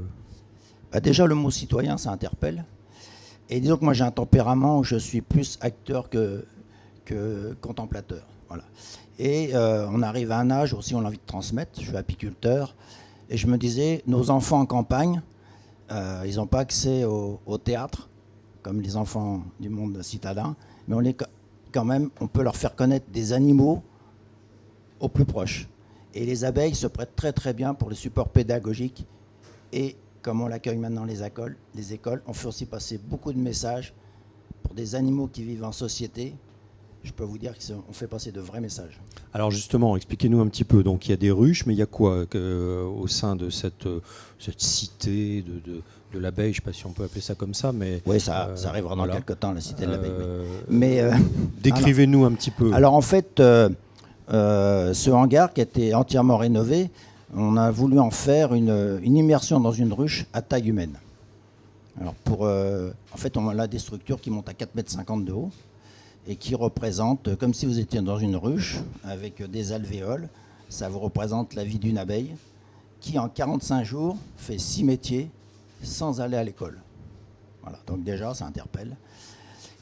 Déjà, le mot citoyen, ça interpelle. Et disons que moi j'ai un tempérament où je suis plus acteur que contemplateur. Voilà. Et on arrive à un âge aussi où on a envie de transmettre. Je suis apiculteur. Et je me disais, nos enfants en campagne, ils n'ont pas accès au théâtre, comme les enfants du monde citadin. Mais on peut leur faire connaître des animaux au plus proche. Et les abeilles se prêtent très très bien pour les supports pédagogiques. Et comme on l'accueille maintenant les écoles, on fait aussi passer beaucoup de messages pour des animaux qui vivent en société. Je peux vous dire qu'on fait passer de vrais messages. Alors justement, expliquez-nous un petit peu. Donc il y a des ruches, mais il y a quoi au sein de cette cité de l'abeille? Je ne sais pas si on peut appeler ça comme ça, mais oui, ça arrivera dans quelques temps, la cité de l'abeille. Oui. Mais décrivez-nous un petit peu. Alors en fait, ce hangar qui a été entièrement rénové, on a voulu en faire une immersion dans une ruche à taille humaine. Alors en fait, on a des structures qui montent à 4,50 m de haut et qui représentent, comme si vous étiez dans une ruche avec des alvéoles, ça vous représente la vie d'une abeille qui, en 45 jours, fait 6 métiers sans aller à l'école. Voilà, donc déjà, ça interpelle.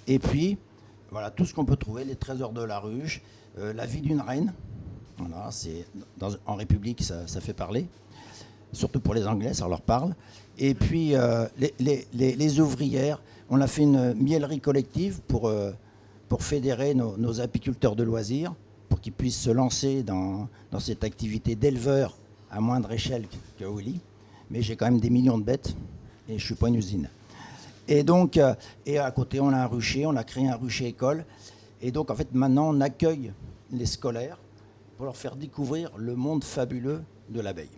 Et puis, voilà, tout ce qu'on peut trouver, les trésors de la ruche, la vie d'une reine. Voilà, en République, ça fait parler. Surtout pour les Anglais, ça leur parle. Et puis, les ouvrières, on a fait une miellerie collective pour fédérer nos apiculteurs de loisirs, pour qu'ils puissent se lancer dans cette activité d'éleveur à moindre échelle que Willy. Mais j'ai quand même des millions de bêtes et je ne suis pas une usine. Et donc, et à côté, on a un rucher, on a créé un rucher école. Et donc, en fait, maintenant, on accueille les scolaires pour leur faire découvrir le monde fabuleux de l'abeille.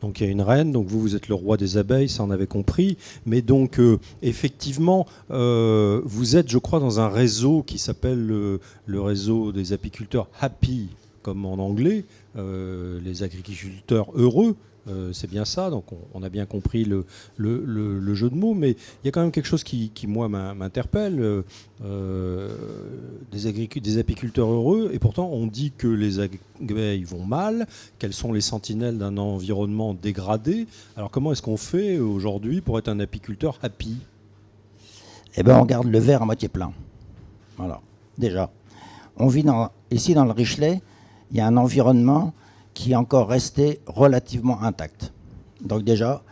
Donc il y a une reine, donc vous êtes le roi des abeilles, ça on avait compris. Mais donc effectivement, vous êtes, je crois, dans un réseau qui s'appelle le réseau des apiculteurs Happy, comme en anglais, les agriculteurs heureux. c'est bien ça, donc on a bien compris le jeu de mots, mais il y a quand même quelque chose qui moi, m'interpelle. Des apiculteurs heureux, et pourtant on dit que les abeilles vont mal, qu'elles sont les sentinelles d'un environnement dégradé. Alors comment est-ce qu'on fait aujourd'hui pour être un apiculteur happy ? Eh bien, on garde le verre à moitié plein. Voilà, déjà. On vit ici dans le Richelet, il y a un environnement qui est encore resté relativement intact. Donc déjà,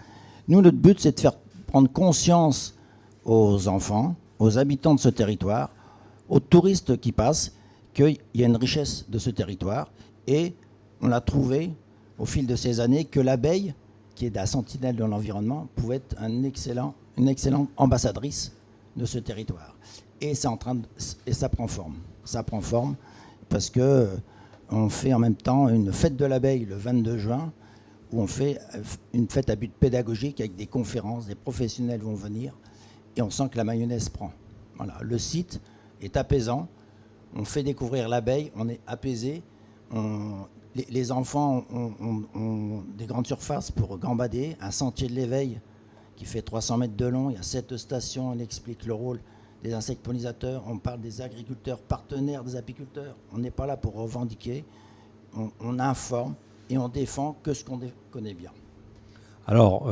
nous, notre but, c'est de faire prendre conscience aux enfants, aux habitants de ce territoire, aux touristes qui passent, qu'il y a une richesse de ce territoire. Et on a trouvé, au fil de ces années, que l'abeille, qui est la sentinelle de l'environnement, pouvait être une excellente ambassadrice de ce territoire. Et ça prend forme. Ça prend forme parce que on fait en même temps une fête de l'abeille le 22 juin, où on fait une fête à but pédagogique avec des conférences, des professionnels vont venir, et on sent que la mayonnaise prend. Voilà, le site est apaisant, on fait découvrir l'abeille, on est apaisé, les enfants ont des grandes surfaces pour gambader, un sentier de l'éveil qui fait 300 mètres de long, il y a 7 stations, on explique le rôle des insectes pollinisateurs, on parle des agriculteurs partenaires des apiculteurs, on n'est pas là pour revendiquer, on informe et on défend que ce qu'on connaît bien. Alors,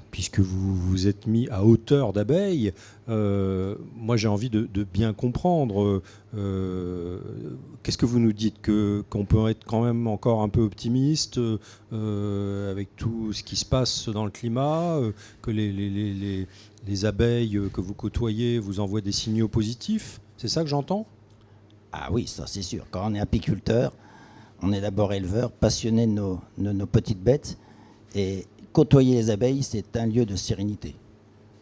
puisque vous vous êtes mis à hauteur d'abeilles, moi j'ai envie de bien comprendre. Qu'est-ce que vous nous dites, qu'on peut être quand même encore un peu optimiste avec tout ce qui se passe dans le climat, que les abeilles que vous côtoyez vous envoient des signaux positifs? C'est ça que j'entends? Ah oui, ça c'est sûr. Quand on est apiculteur, on est d'abord éleveur, passionné de nos petites bêtes. Et côtoyer les abeilles, c'est un lieu de sérénité.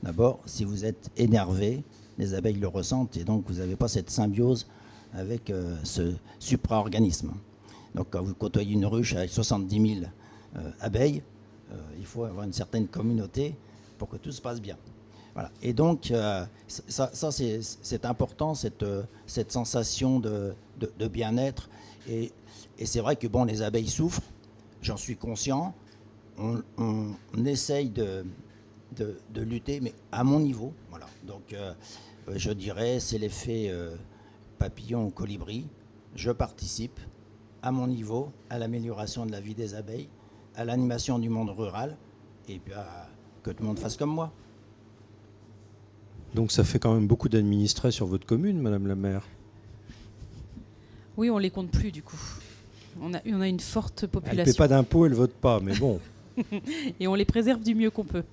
D'abord, si vous êtes énervé, les abeilles le ressentent et donc vous n'avez pas cette symbiose avec ce supra-organisme. Donc quand vous côtoyez une ruche avec 70 000 abeilles, il faut avoir une certaine communauté pour que tout se passe bien. Voilà. Et donc, ça c'est important, cette sensation de bien-être. Et c'est vrai que bon, les abeilles souffrent, j'en suis conscient. On essaye de lutter, mais à mon niveau. Voilà. Donc, je dirais, c'est l'effet papillon ou colibri. Je participe à mon niveau à l'amélioration de la vie des abeilles, à l'animation du monde rural, et puis que tout le monde fasse comme moi. Donc ça fait quand même beaucoup d'administrés sur votre commune, Madame la maire. Oui, on les compte plus du coup. On a une forte population. Elle ne paie pas d'impôts, elle ne vote pas, mais bon. Et on les préserve du mieux qu'on peut.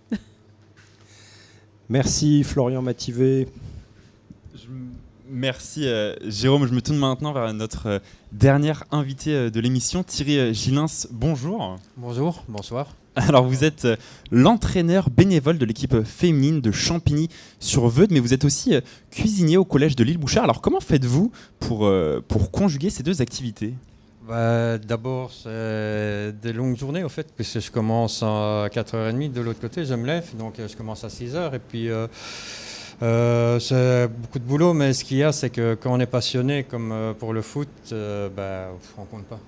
Merci Florian Mativet. Merci Jérôme. Je me tourne maintenant vers notre dernière invitée de l'émission, Thierry Gillens. Bonjour. Bonjour, bonsoir. Alors vous êtes l'entraîneur bénévole de l'équipe féminine de Champigny-sur-Veude, mais vous êtes aussi cuisinier au collège de l'Île Bouchard. Alors comment faites-vous pour conjuguer ces deux activités ? D'abord, c'est des longues journées, au fait, puisque je commence à 4h30 de l'autre côté, je me lève, donc je commence à 6h, et puis c'est beaucoup de boulot, mais ce qu'il y a, c'est que quand on est passionné, comme pour le foot, on compte pas.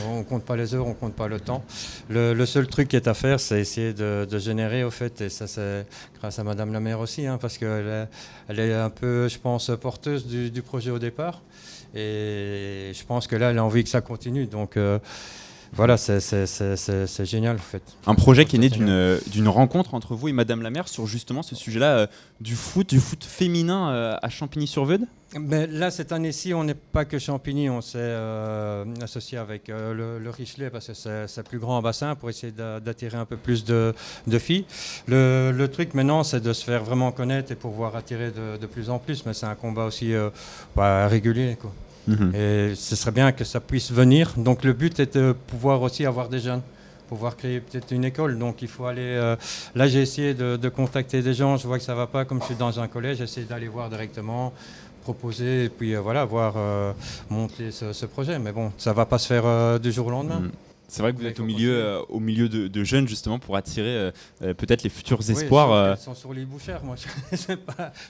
On compte pas les heures, on compte pas le temps. Le seul truc qui est à faire, c'est essayer de générer, au fait, et ça c'est grâce à Madame la maire aussi, hein, parce qu'elle est un peu, je pense, porteuse du projet au départ. Et je pense que là, elle a envie que ça continue. Donc voilà, c'est génial en fait. Un projet qui est né d'une rencontre entre vous et Madame la maire sur justement ce sujet-là du foot féminin à Champigny-sur-Veude. Mais là, cette année-ci, on n'est pas que Champigny, on s'est associé avec le Richelet parce que c'est plus grand en bassin pour essayer d'attirer un peu plus de filles. Le truc maintenant, c'est de se faire vraiment connaître et pouvoir attirer de plus en plus, mais c'est un combat aussi régulier, quoi. Et ce serait bien que ça puisse venir. Donc le but est de pouvoir aussi avoir des jeunes, pouvoir créer peut-être une école. Donc il faut aller... là, j'ai essayé de contacter des gens, je vois que ça ne va pas, comme je suis dans un collège, j'essaie d'aller voir directement, proposer et puis voir monter ce projet. Mais bon, ça ne va pas se faire du jour au lendemain. C'est vrai que vous êtes au milieu de jeunes justement pour attirer peut-être les futurs espoirs. Elles sont sur l'île Bouchère. Moi,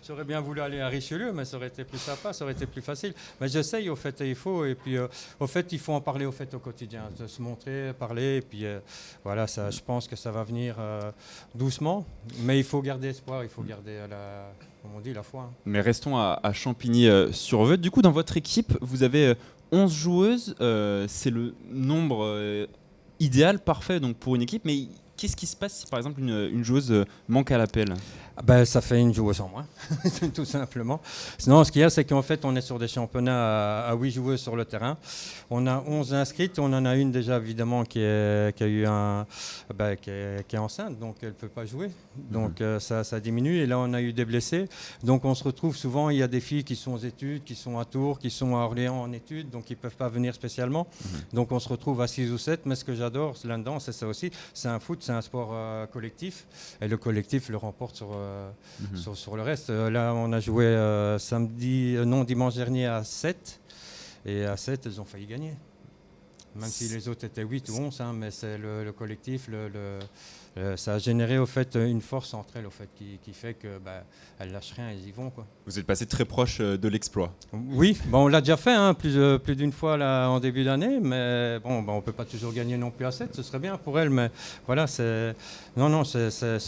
j'aurais bien voulu aller à Richelieu, mais ça aurait été plus sympa, ça aurait été plus facile. Mais j'essaye au fait, il faut. Et puis au fait, il faut en parler au quotidien, de se montrer, parler. Et puis voilà, ça, je pense que ça va venir doucement. Mais il faut garder espoir, il faut garder comme on dit, la foi. Mais restons à Champigny-sur-Veure. Du coup, dans votre équipe, vous avez 11 joueuses. C'est le nombre idéal, parfait donc, pour une équipe. Mais qu'est-ce qui se passe si, par exemple, une joueuse manque à l'appel ? Ça fait une joueuse en moins, tout simplement. Sinon, ce qu'il y a, c'est qu'en fait, on est sur des championnats à 8 joueuses sur le terrain. On a 11 inscrites. On en a une déjà, évidemment, qui est enceinte, donc elle ne peut pas jouer. Donc ça diminue. Et là, on a eu des blessés. Donc on se retrouve souvent, il y a des filles qui sont aux études, qui sont à Tours, qui sont à Orléans en études, donc ils ne peuvent pas venir spécialement. Donc on se retrouve à 6 ou 7. Mais ce que j'adore là-dedans, c'est ça aussi. C'est un foot, c'est un sport collectif. Et le collectif le remporte sur le reste. Là, on a joué dimanche dernier à 7. Et à 7, elles ont failli gagner. Même si les autres étaient 8 ou 11, mais c'est le collectif, ça a généré au fait une force entre elles au fait, qui fait qu'elles lâchent rien, elles y vont. Quoi. Vous êtes passé très proche de l'exploit. Oui, on l'a déjà fait plus d'une fois là, en début d'année, mais on ne peut pas toujours gagner non plus à 7, ce serait bien pour elles, mais voilà, c'est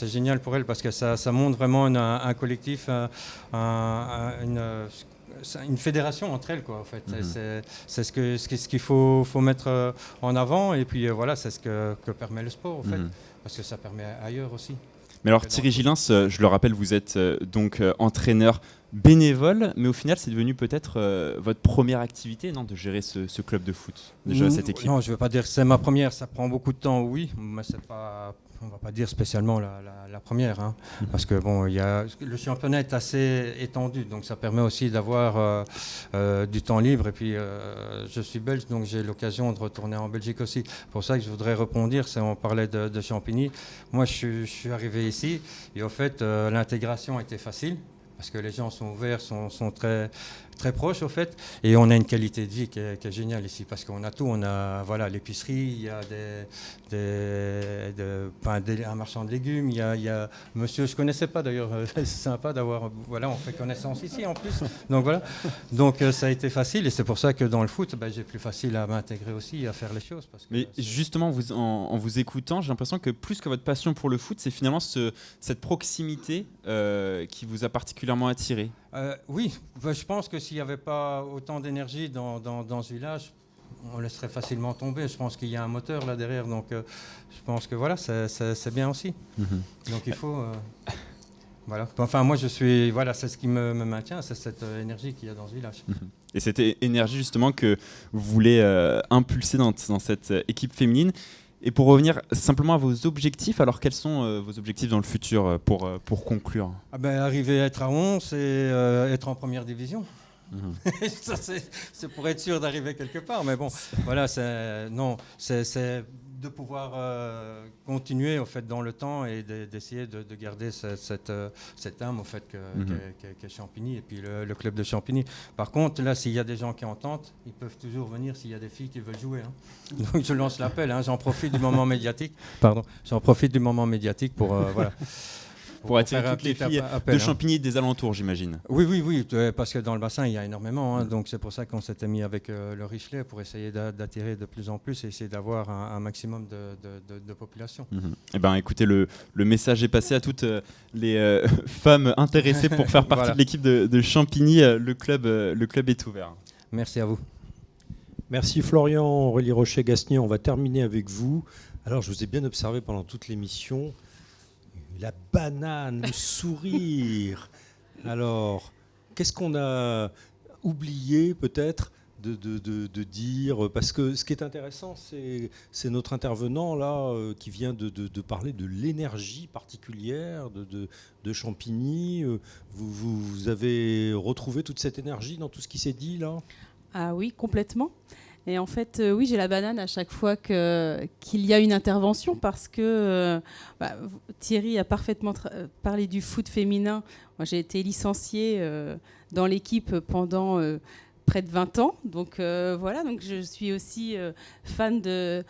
génial pour elles parce que ça montre vraiment un collectif, une fédération entre elles, quoi, en fait. C'est ce qu'il faut mettre en avant, et puis voilà, c'est ce que permet le sport, en fait, parce que ça permet ailleurs aussi. Mais alors Thierry Gillens, je le rappelle, vous êtes donc entraîneur bénévole, mais au final, c'est devenu peut-être votre première activité, non, de gérer ce club de foot, déjà cette équipe. Non, je ne veux pas dire que c'est ma première, ça prend beaucoup de temps, oui, mais c'est pas... On ne va pas dire spécialement la première, parce que le championnat est assez étendu, donc ça permet aussi d'avoir du temps libre. Et puis, je suis belge, donc j'ai l'occasion de retourner en Belgique aussi. Pour ça que je voudrais répondre, on parlait de Champigny. Moi, je suis arrivé ici, et au fait, l'intégration était facile, parce que les gens sont ouverts, sont très, très proches au fait, et on a une qualité de vie qui est géniale ici, parce qu'on a tout, on a l'épicerie, il y a un marchand de légumes, il y a monsieur, je ne connaissais pas d'ailleurs, c'est sympa d'avoir, on fait connaissance ici en plus, donc ça a été facile, et c'est pour ça que dans le foot, j'ai plus facile à m'intégrer aussi, à faire les choses. Parce que mais justement, en vous écoutant, j'ai l'impression que plus que votre passion pour le foot, c'est finalement cette proximité qui vous a particulièrement attiré. Oui, je pense que s'il n'y avait pas autant d'énergie dans ce village, on laisserait facilement tomber. Je pense qu'il y a un moteur là derrière, donc je pense que c'est bien aussi. Donc il faut... Enfin, moi, c'est ce qui me maintient, c'est cette énergie qu'il y a dans ce village. Et cette énergie, justement, que vous voulez impulser dans cette équipe féminine. Et pour revenir simplement à vos objectifs, alors quels sont vos objectifs dans le futur pour conclure ? Arriver à être à 11 et être en première division. Ça, c'est pour être sûr d'arriver quelque part. Mais bon, c'est de pouvoir continuer au fait dans le temps et d'essayer de garder cette âme au fait qu'est Champigny et puis le club de Champigny. Par contre, là, s'il y a des gens qui entendent, ils peuvent toujours venir s'il y a des filles qui veulent jouer. Donc je lance l'appel. J'en profite du moment médiatique. Pour pour attirer toutes les filles de Champigny et des alentours, j'imagine. Oui, parce que dans le bassin, il y a énormément. Donc c'est pour ça qu'on s'était mis avec le Richelet pour essayer d'attirer de plus en plus et essayer d'avoir un maximum de population. Eh ben, écoutez, le message est passé à toutes les femmes intéressées pour faire partie de l'équipe de Champigny. Le club est ouvert. Merci à vous. Merci Florian, Aurélie Rocher-Gasnier. On va terminer avec vous. Alors, je vous ai bien observé pendant toute l'émission. La banane, le sourire. Alors, qu'est-ce qu'on a oublié peut-être de dire ? Parce que ce qui est intéressant, c'est notre intervenant là qui vient de parler de l'énergie particulière de Champigny. Vous avez retrouvé toute cette énergie dans tout ce qui s'est dit là ? Ah oui, complètement. Et en fait, oui, j'ai la banane à chaque fois qu'il y a une intervention parce que Thierry a parfaitement parlé du foot féminin. Moi, j'ai été licenciée dans l'équipe pendant près de 20 ans. Donc voilà, donc je suis aussi fan de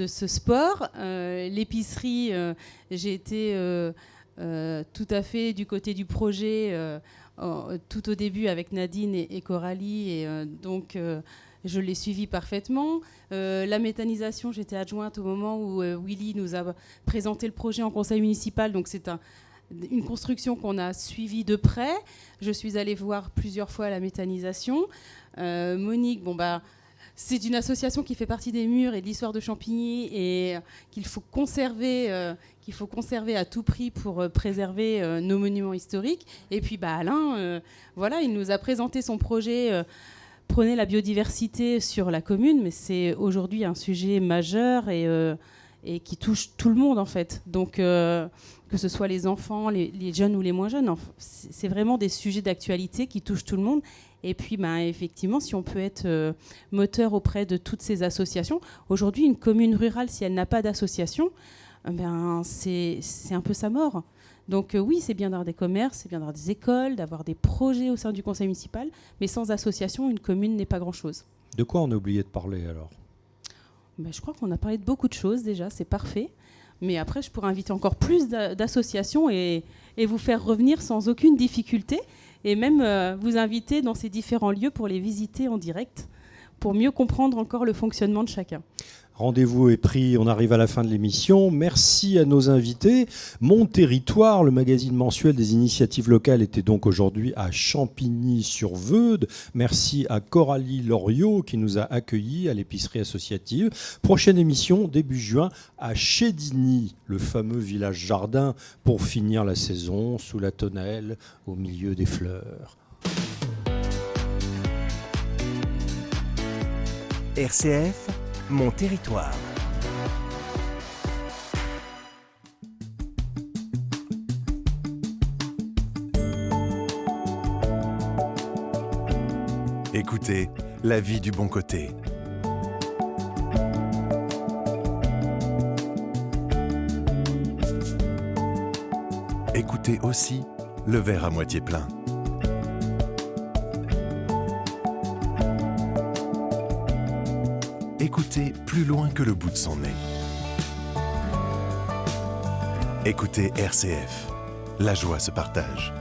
ce sport. L'épicerie, j'ai été tout à fait du côté du projet tout au début avec Nadine et Coralie, et donc je l'ai suivi parfaitement. La méthanisation, j'étais adjointe au moment où Willy nous a présenté le projet en conseil municipal, donc c'est une construction qu'on a suivie de près. Je suis allée voir plusieurs fois la méthanisation. Monique, c'est une association qui fait partie des murs et de l'histoire de Champigny, et qu'il faut conserver à tout prix pour préserver nos monuments historiques. Et puis Alain, il nous a présenté son projet Prôner la biodiversité sur la commune, mais c'est aujourd'hui un sujet majeur et qui touche tout le monde en fait. Donc que ce soit les enfants, les jeunes ou les moins jeunes, c'est vraiment des sujets d'actualité qui touchent tout le monde. Et puis effectivement, si on peut être moteur auprès de toutes ces associations, aujourd'hui une commune rurale, si elle n'a pas d'association, c'est un peu sa mort. Donc oui, c'est bien d'avoir des commerces, c'est bien d'avoir des écoles, d'avoir des projets au sein du conseil municipal, mais sans association, une commune n'est pas grand-chose. De quoi on a oublié de parler alors ? Je crois qu'on a parlé de beaucoup de choses déjà, c'est parfait. Mais après, je pourrais inviter encore plus d'associations et vous faire revenir sans aucune difficulté, et même vous inviter dans ces différents lieux pour les visiter en direct, pour mieux comprendre encore le fonctionnement de chacun. Rendez-vous est pris, on arrive à la fin de l'émission. Merci à nos invités. Mon territoire, le magazine mensuel des initiatives locales, était donc aujourd'hui à Champigny-sur-Veude. Merci à Coralie Loriot qui nous a accueillis à l'épicerie associative. Prochaine émission, début juin, à Chédigny, le fameux village jardin, pour finir la saison sous la tonnelle, au milieu des fleurs. RCF, mon territoire. Écoutez, la vie du bon côté. Écoutez aussi le verre à moitié plein. Écoutez plus loin que le bout de son nez. Écoutez RCF. La joie se partage.